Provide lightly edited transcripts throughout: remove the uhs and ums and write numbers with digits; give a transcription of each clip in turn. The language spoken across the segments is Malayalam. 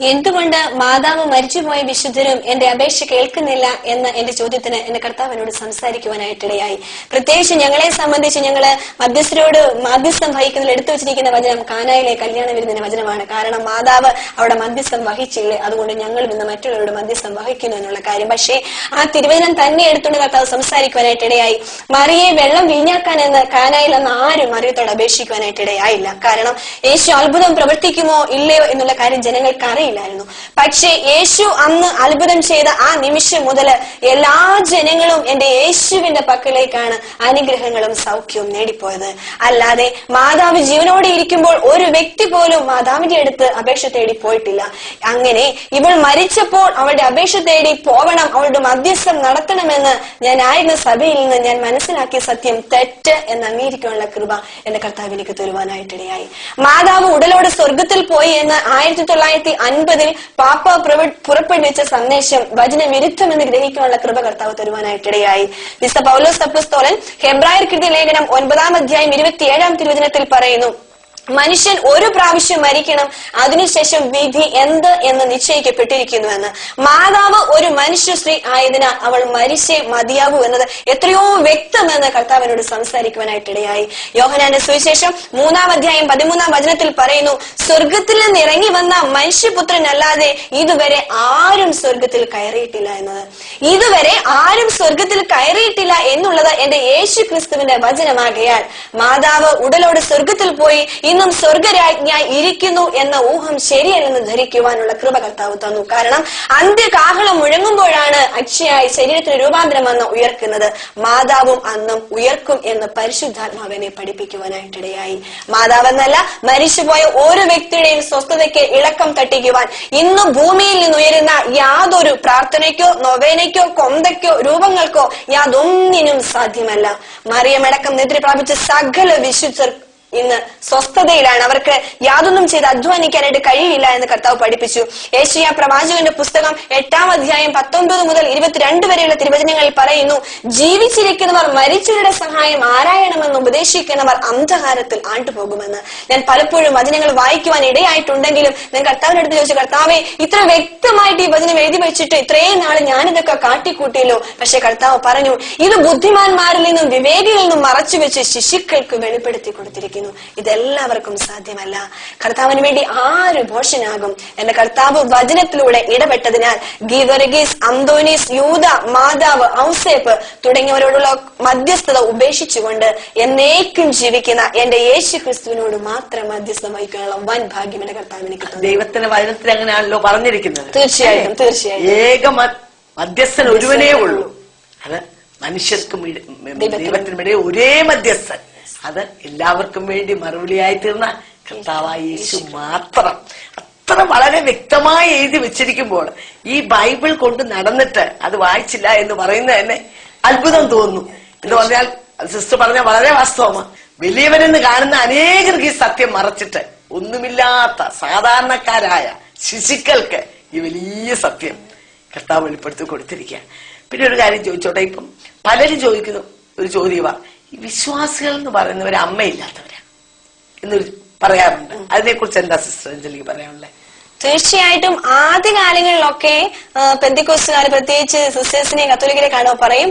എന്തുകൊണ്ട് മാതാവ് മരിച്ചുപോയ വിശുദ്ധരും എന്റെ അപേക്ഷ കേൾക്കുന്നില്ല എന്ന എന്റെ ചോദ്യത്തിന് എന്റെ കർത്താവിനോട് സംസാരിക്കുവാനായിട്ടിടയായി. പ്രത്യേകിച്ച് ഞങ്ങളെ സംബന്ധിച്ച് ഞങ്ങള് മധ്യസ്ഥരോട് മധ്യസ്ഥം വഹിക്കുന്നതിൽ എടുത്തു വെച്ചിരിക്കുന്ന വചനം കാനായിലെ കല്യാണ വിരുന്നിന്റെ വചനമാണ്. കാരണം മാതാവ് അവിടെ മധ്യസ്ഥം വഹിച്ചില്ലേ, അതുകൊണ്ട് ഞങ്ങൾ ഇന്ന് മറ്റുള്ളവരുടെ മധ്യസ്ഥം വഹിക്കുന്നു എന്നുള്ള കാര്യം. പക്ഷേ ആ തിരുവചനം തന്നെ എടുത്തുകൊണ്ട് കർത്താവ് സംസാരിക്കുവാനായിട്ടിടയായി. മറിയെ വെള്ളം വീഞ്ഞാക്കാൻ എന്ന് കാനായിൽ അന്ന് ആരും മറിയത്തോട് അപേക്ഷിക്കുവാനായിട്ടിടയായില്ല. കാരണം യേശു അത്ഭുതം പ്രവർത്തിക്കുമോ ഇല്ലയോ എന്നുള്ള കാര്യം ജനങ്ങൾക്ക് അറിയില്ലായിരുന്നു. പക്ഷേ യേശു അന്ന് അത്ഭുതം ചെയ്ത ആ നിമിഷം മുതൽ എല്ലാ ജനങ്ങളും എന്റെ യേശുവിന്റെ പക്കലേക്കാണ് അനുഗ്രഹങ്ങളും സൗഖ്യവും നേടിപ്പോയത്. അല്ലാതെ മാതാവ് ജീവനോടെ ഇരിക്കുമ്പോൾ ഒരു വ്യക്തി പോലും മാതാവിന്റെ അടുത്ത് അപേക്ഷ തേടി പോയിട്ടില്ല. അങ്ങനെ ഇവൾ മരിച്ചപ്പോൾ അവളുടെ അപേക്ഷ തേടി പോകണം, അവളുടെ മധ്യസ്ഥം നടത്തണമെന്ന് ഞാൻ ആയിരുന്ന സഭയിൽ നിന്ന് ഞാൻ മനസ്സിലാക്കിയ സത്യം തെറ്റ് എന്ന് അംഗീകരിക്കാനുള്ള കൃപ എന്റെ കർത്താവ് എനിക്ക് തരുവാനായിട്ടിടയായി. മാതാവ് ഉടലോട് സ്വർഗത്തിൽ പോയി എന്ന് 1950 പാപ്പ പുറപ്പെടുവിച്ച സന്ദേശം വചനവിരുദ്ധമെന്ന് ഗ്രഹിക്കാനുള്ള കൃപ കർത്താവ് തരുവാനായിട്ടിടയായി. വിശുദ്ധ പൗലോസ് അപ്പോസ്തലൻ ഹെബ്രായർക്കെഴുതിയ ലേഖനം 9-ാം അധ്യായം 27-ാം തിരുവചനത്തിൽ പറയുന്നു, മനുഷ്യൻ ഒരു പ്രാവശ്യം മരിക്കണം, അതിനുശേഷം വിധി എന്ത് എന്ന് നിശ്ചയിക്കപ്പെട്ടിരിക്കുന്നുവെന്ന്. മാതാവ് ഒരു മനുഷ്യ സ്ത്രീ ആയതിനാൽ അവൾ മരിച്ചേ മതിയാകൂ എന്നത് എത്രയോ വ്യക്തമെന്ന് കർത്താവിനോട് സംസാരിക്കുവാനായിട്ടിടയായി. യോഹന്നാന്റെ സുവിശേഷം 3-ാം അധ്യായം 13-ാം വചനത്തിൽ പറയുന്നു, സ്വർഗത്തിൽ നിന്ന് ഇറങ്ങി വന്ന മനുഷ്യപുത്രനല്ലാതെ ഇതുവരെ ആരും സ്വർഗത്തിൽ കയറിയിട്ടില്ല എന്നത്. ഇതുവരെ ആരും സ്വർഗത്തിൽ കയറിയിട്ടില്ല എന്നുള്ളത് എന്റെ യേശു ക്രിസ്തുവിന്റെ വചനമാകയാൽ മാതാവ് ഉടലോട് സ്വർഗത്തിൽ പോയി ഇന്നും സ്വർഗരാജ്ഞിയായി ഇരിക്കുന്നു എന്ന ഊഹം ശരിയല്ലെന്ന് ധരിക്കുവാനുള്ള കൃപ കർത്താവ് തന്നു. കാരണം അന്ത്യകാഹളം മുഴങ്ങുമ്പോഴാണ് അക്ഷയായി ശരീരത്തിന് രൂപാന്തരം വന്ന് ഉയർക്കുന്നത്. മാതാവും അന്നും ഉയർക്കും എന്ന് പരിശുദ്ധാത്മാവിനെ പഠിപ്പിക്കുവാനായിട്ടിടയായി. മാതാവെന്നല്ല, മരിച്ചുപോയ ഓരോ വ്യക്തിയുടെയും സ്വസ്ഥതയ്ക്ക് ഇളക്കം തട്ടിക്കുവാൻ ഇന്നും ഭൂമിയിൽ നിന്ന് ഉയരുന്ന യാതൊരു പ്രാർത്ഥനയ്ക്കോ നൊവേനയ്ക്കോ കൊന്തയ്ക്കോ രൂപങ്ങൾക്കോ യാതൊന്നിനും സാധ്യമല്ല. മറിയമടക്കം നിദ്ര പ്രാപിച്ച സകല വിശുദ്ധർ ഇന്ന് സ്വസ്ഥതയിലാണ്. അവർക്ക് യാതൊന്നും ചെയ്ത് അധ്വാനിക്കാനായിട്ട് കഴിയില്ല എന്ന് കർത്താവ് പഠിപ്പിച്ചു. യേശയ്യാ പ്രവാചകന്റെ പുസ്തകം 8-ാം അധ്യായം 19 മുതൽ 22 വരെയുള്ള തിരുവചനങ്ങളിൽ പറയുന്നു, ജീവിച്ചിരിക്കുന്നവർ മരിച്ചവരുടെ സഹായം ആരായണമെന്ന് ഉപദേശിക്കുന്നവർ അന്ധകാരത്തിൽ ആണ്ടുപോകുമെന്ന്. ഞാൻ പലപ്പോഴും വചനങ്ങൾ വായിക്കുവാൻ ഇടയായിട്ടുണ്ടെങ്കിലും ഞാൻ കർത്താവിന്റെ അടുത്ത് ചോദിച്ചു, കർത്താവെ ഇത്ര വ്യക്തമായിട്ട് ഈ വചനം എഴുതി വെച്ചിട്ട് ഇത്രയും നാള് ഞാനിതൊക്കെ കാട്ടിക്കൂട്ടിയല്ലോ. പക്ഷെ കർത്താവ് പറഞ്ഞു, ഇത് ബുദ്ധിമാന്മാരിൽ നിന്നും വിവേകികളിൽ നിന്നും മറച്ചുവെച്ച് ശിശുക്കൾക്ക് വെളിപ്പെടുത്തി കൊടുത്തിരിക്കുന്നു. ഇതെല്ലാവർക്കും സാധ്യമല്ല. കർത്താവിന് വേണ്ടി ആര് ഭോഷനാകും? എന്റെ കർത്താവ് വചനത്തിലൂടെ ഇടപെട്ടതിനാൽ ഗീവർഗീസ്, അന്തോനീസ്, യൂദ, മാതാവ്, ഔസേപ്പ് തുടങ്ങിയവരോടുള്ള മധ്യസ്ഥത ഉപേക്ഷിച്ചുകൊണ്ട് എന്നേക്കും ജീവിക്കുന്ന എന്റെ യേശു ക്രിസ്തുവിനോട് മാത്രം മധ്യസ്ഥം വഹിക്കാനുള്ള വൻ ഭാഗ്യം എന്റെ കർത്താവിന് കിട്ടും. ദൈവത്തിന്റെ വചനത്തിൽ അങ്ങനെയാണല്ലോ പറഞ്ഞിരിക്കുന്നത്. തീർച്ചയായിട്ടും തീർച്ചയായിട്ടും ഏക മധ്യസ്ഥൻ ഒരുവനേ ഉള്ളൂ. അത് മനുഷ്യർക്കും ദൈവത്തിനുമിടയിൽ ഒരേ മധ്യസ്ഥൻ. അത് എല്ലാവർക്കും വേണ്ടി മറുപടിയായി തീർന്ന കർത്താവായ യേശു മാത്രം. അത്ര വളരെ വ്യക്തമായി എഴുതി വെച്ചിരിക്കുമ്പോൾ ഈ ബൈബിൾ കൊണ്ട് നടന്നിട്ട് അത് വായിച്ചില്ല എന്ന് പറയുന്നത് തന്നെ അത്ഭുതം തോന്നുന്നു. എന്ന് പറഞ്ഞാൽ സിസ്റ്റർ പറഞ്ഞ വളരെ വാസ്തവമാണ്. വലിയവരെന്ന് കാണുന്ന അനേകർക്ക് ഈ സത്യം മറച്ചിട്ട് ഒന്നുമില്ലാത്ത സാധാരണക്കാരായ ശിശുക്കൾക്ക് ഈ വലിയ സത്യം കർത്താവ് വെളിപ്പെടുത്തി കൊടുത്തിരിക്കുക. പിന്നെ ഒരു കാര്യം ചോദിച്ചോട്ടെ, ഇപ്പം പലരും ചോദിക്കുന്ന ഒരു ചോദ്യമാണ്, ഈ വിശ്വാസികൾ എന്ന് പറയുന്നവര് അമ്മയില്ലാത്തവരാ എന്നൊരു പറയാറുണ്ട്. അതിനെക്കുറിച്ച് എന്താ സിസ്റ്റർ അഞ്ജലിക്ക് പറയാനുള്ളത്? തീർച്ചയായിട്ടും ആദ്യകാലങ്ങളിലൊക്കെ പെന്തിക്കോസ്തുകാർ, പ്രത്യേകിച്ച് സിസ്റ്റേഴ്സിനെ കത്തോലിക്കരെ കാണുമ്പോൾ പറയും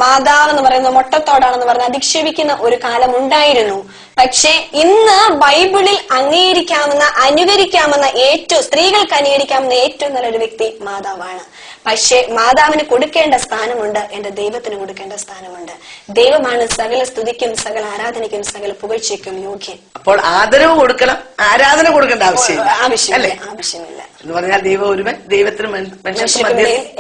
മാതാവ് എന്ന് പറയുന്നത് മൊട്ടത്തോടാണെന്ന് പറഞ്ഞ് അധിക്ഷേപിക്കുന്ന ഒരു കാലം ഉണ്ടായിരുന്നു. പക്ഷെ ഇന്ന് ബൈബിളിൽ അംഗീകരിക്കാവുന്ന അനുകരിക്കാവുന്ന സ്ത്രീകൾക്ക് അനുകരിക്കാവുന്ന ഏറ്റവും നല്ലൊരു വ്യക്തി മാതാവാണ്. പക്ഷെ മാതാവിന് കൊടുക്കേണ്ട സ്ഥാനമുണ്ട്, എന്റെ ദൈവത്തിന് കൊടുക്കേണ്ട സ്ഥാനമുണ്ട്. ദൈവമാണ് സകല സ്തുതിക്കും സകല ആരാധനയ്ക്കും സകല പുകഴ്ചയ്ക്കും യോഗ്യൻ. അപ്പോൾ ആദരവ് കൊടുക്കണം, ആരാധന കൊടുക്കേണ്ട ആവശ്യമില്ല എന്ന് പറഞ്ഞാൽ ദൈവം ഒരുവൻ, ദൈവത്തിന്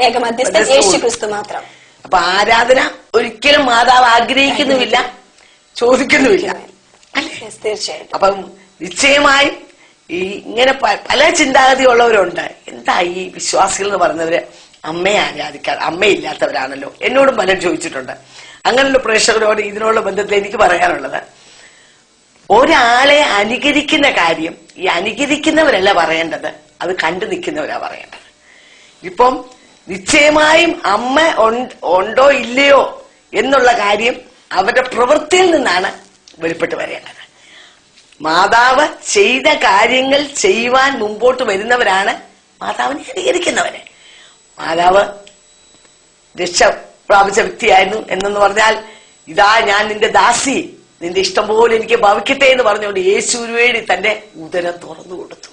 ഏകമധ്യസ്ഥൻ യേശു ക്രിസ്തു മാത്രം. അപ്പൊ ആരാധന ഒരിക്കലും മാതാവ് ആഗ്രഹിക്കുന്നുമില്ല, ചോദിക്കുന്നുമില്ല. തീർച്ചയായിട്ടും. അപ്പം നിശ്ചയമായും ഈ ഇങ്ങനെ പല ചിന്താഗതി ഉള്ളവരുണ്ട്. എന്താ ഈ വിശ്വാസികൾ എന്ന് പറയുന്നവര് അമ്മയെ ആരാധിക്കാൻ അമ്മയില്ലാത്തവരാണല്ലോ? എന്നോടും പലരും ചോദിച്ചിട്ടുണ്ട്. അങ്ങനെയുള്ള പ്രേക്ഷകരോട് ഇതിനുള്ള ബന്ധത്തിൽ എനിക്ക് പറയാനുള്ളത്, ഒരാളെ അനുകരിക്കുന്ന കാര്യം ഈ അനുകരിക്കുന്നവരല്ല പറയേണ്ടത്, അത് കണ്ടു നിൽക്കുന്നവരാ പറയേണ്ടത്. ഇപ്പം നിശ്ചയമായും അമ്മ ഉണ്ടോ ഇല്ലയോ എന്നുള്ള കാര്യം അവരുടെ പ്രവൃത്തിയിൽ നിന്നാണ് വെളിപ്പെട്ട് വരേണ്ടത്. മാതാവ് ചെയ്ത കാര്യങ്ങൾ ചെയ്യുവാൻ മുമ്പോട്ട് വരുന്നവരാണ് മാതാവിനെ അനുകരിക്കുന്നവരെ. മാതാവ് രക്ഷ പ്രാപിച്ച വ്യക്തിയായിരുന്നു എന്നു പറഞ്ഞാൽ, ഇതാ ഞാൻ നിന്റെ ദാസി, നിന്റെ ഇഷ്ടം പോലെ എനിക്ക് ഭവിക്കട്ടെ എന്ന് പറഞ്ഞുകൊണ്ട് യേശുവിന് വേണ്ടി തന്റെ ഉദരം തുറന്നു കൊടുത്തു.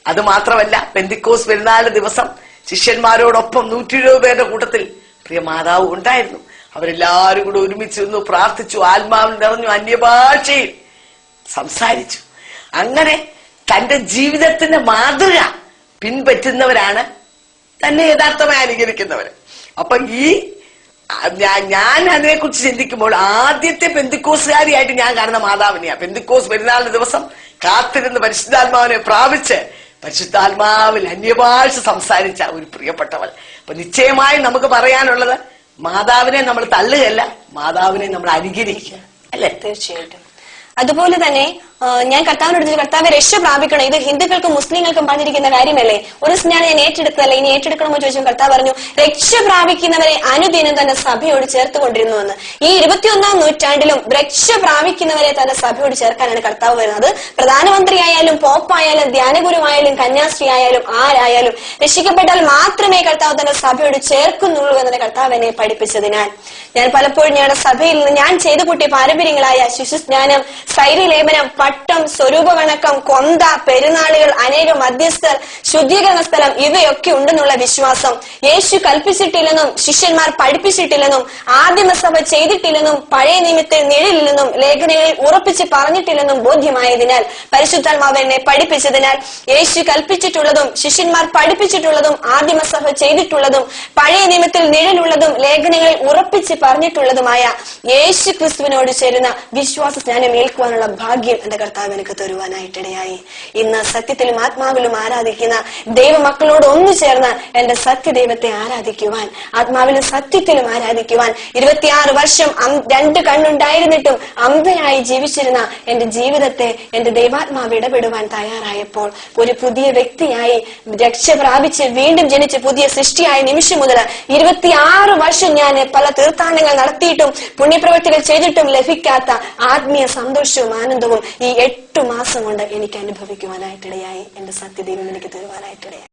അത് മാത്രമല്ല, പെന്തിക്കോസ് പെരുന്നാൾ ദിവസം ശിഷ്യന്മാരോടൊപ്പം 120 പേരുടെ കൂട്ടത്തിൽ പ്രിയ മാതാവ് ഉണ്ടായിരുന്നു. അവരെല്ലാവരും കൂടെ ഒരുമിച്ച് നിന്ന് പ്രാർത്ഥിച്ചു, ആത്മാവിൽ നിറഞ്ഞു, അന്യഭാഷയിൽ സംസാരിച്ചു. അങ്ങനെ തന്റെ ജീവിതത്തിന്റെ മാതൃക പിൻപറ്റുന്നവരാണ് തന്നെ യഥാർത്ഥമായി അനുകരിക്കുന്നവര്. അപ്പൊ ഞാൻ അതിനെക്കുറിച്ച് ചിന്തിക്കുമ്പോൾ ആദ്യത്തെ പെന്തിക്കോസുകാരിയായിട്ട് ഞാൻ കാണുന്ന മാതാവിനെയാ. പെന്തിക്കോസ് പെരുന്നാളിന്റെ ദിവസം കാത്തിരുന്ന് പരിശുദ്ധാത്മാവിനെ പ്രാപിച്ച് പരിശുദ്ധാത്മാവിൽ അന്യഭാഷ സംസാരിച്ച ഒരു പ്രിയപ്പെട്ടവൾ. അപ്പൊ നിശ്ചയമായും നമുക്ക് പറയാനുള്ളത്, മാതാവിനെ നമ്മൾ തള്ളുകയല്ല, മാതാവിനെ നമ്മൾ അനുകരിക്കുക, അല്ലെ? തീർച്ചയായിട്ടും. അതുപോലെ തന്നെ ഞാൻ കർത്താവിനോട് കർത്താവെ രക്ഷ പ്രാപിക്കണം, ഇത് ഹിന്ദുക്കൾക്കും മുസ്ലിങ്ങൾക്കും പറഞ്ഞിരിക്കുന്ന കാര്യമല്ലേ, ഒരു സ്നാനം ഞാൻ ഏറ്റെടുത്തതല്ലേ, ഇനി ഏറ്റെടുക്കണമെന്ന് ചോദിച്ചു. കർത്താവ് പറഞ്ഞു, രക്ഷ പ്രാപിക്കുന്നവരെ അനുദിനം തന്നെ സഭയോട് ചേർത്തുകൊണ്ടിരുന്നുവെന്ന്. ഈ 21-ാം നൂറ്റാണ്ടിലും രക്ഷ പ്രാപിക്കുന്നവരെ തന്നെ സഭയോട് ചേർക്കാനാണ് കർത്താവ് വരുന്നത്. അത് പ്രധാനമന്ത്രിയായാലും പോപ്പായാലും ധ്യാനഗുരുവായാലും കന്യാസ്ത്രീ ആയാലും ആരായാലും രക്ഷിക്കപ്പെട്ടാൽ മാത്രമേ കർത്താവ് തന്നെ സഭയോട് ചേർക്കുന്നുള്ളൂ എന്നതിന് കർത്താവ് എന്നെ പഠിപ്പിച്ചതിനാൽ ഞാൻ പലപ്പോഴും ഞങ്ങളുടെ സഭയിൽ നിന്ന് ഞാൻ ചെയ്തു കൂട്ടിയ പാരമ്പര്യങ്ങളായ ശിശുസ്നാനം, സൈര്യലേപനം, പട്ടം, സ്വരൂപവണക്കം, കൊന്ത, പെരുന്നാളുകൾ, അനേക മധ്യസ്ഥർ, ശുദ്ധീകരണ സ്ഥലം ഇവയൊക്കെ ഉണ്ടെന്നുള്ള വിശ്വാസം യേശു കൽപ്പിച്ചിട്ടില്ലെന്നും ശിഷ്യന്മാർ പഠിപ്പിച്ചിട്ടില്ലെന്നും ആദിമസഭ ചെയ്തിട്ടില്ലെന്നും പഴയ നിയമത്തിൽ നിഴലില്ലെന്നും ലേഖനങ്ങളിൽ ഉറപ്പിച്ച് പറഞ്ഞിട്ടില്ലെന്നും ബോധ്യമായതിനാൽ പരിശുദ്ധാത്മാവ് എന്നെ പഠിപ്പിച്ചതിനാൽ യേശു കൽപ്പിച്ചിട്ടുള്ളതും ശിഷ്യന്മാർ പഠിപ്പിച്ചിട്ടുള്ളതും ആദിമസഭ ചെയ്തിട്ടുള്ളതും പഴയ നിയമത്തിൽ നിഴലുള്ളതും ലേഖനങ്ങളിൽ ഉറപ്പിച്ച് പറഞ്ഞിട്ടുള്ളതുമായ യേശു ക്രിസ്തുവിനോട് ചേരുന്ന വിശ്വാസ സ്നാനം ഏൽക്കുവാനുള്ള ഭാഗ്യം എന്റെ കർത്താവ് എനിക്ക് തരുവാനായിട്ടിടയായി. ഇന്ന് സത്യത്തിലും ആത്മാവിലും ആരാധിക്കുന്ന ദൈവമക്കളോട് ഒന്നു ചേർന്ന് എന്റെ സത്യദൈവത്തെ ആരാധിക്കുവാൻ, ആത്മാവിലും സത്യത്തിലും ആരാധിക്കുവാൻ 26 വർഷം 2 കണ്ണുണ്ടായിരുന്നിട്ടും അന്ധനായി ജീവിച്ചിരുന്ന എന്റെ ജീവിതത്തെ എന്റെ ദൈവാത്മാവ് ഇടപെടുവാൻ തയ്യാറായപ്പോൾ ഒരു പുതിയ വ്യക്തിയായി രക്ഷ പ്രാപിച്ച് വീണ്ടും ജനിച്ച് പുതിയ സൃഷ്ടിയായ നിമിഷം മുതൽ 26 വർഷം ഞാൻ പല തീർത്ഥാടനങ്ങൾ നടത്തിയിട്ടും പുണ്യപ്രവൃത്തികൾ ചെയ്തിട്ടും ലഭിക്കാത്ത ആത്മീയ സന്തോഷവും ആനന്ദവും ഈ 8 മാസം കൊണ്ട് എനിക്ക് അനുഭവിക്കുവാനായിട്ടിടയായി. എന്റെ സത്യദൈവം എനിക്ക് തരുവാനായിട്ടിടയായി.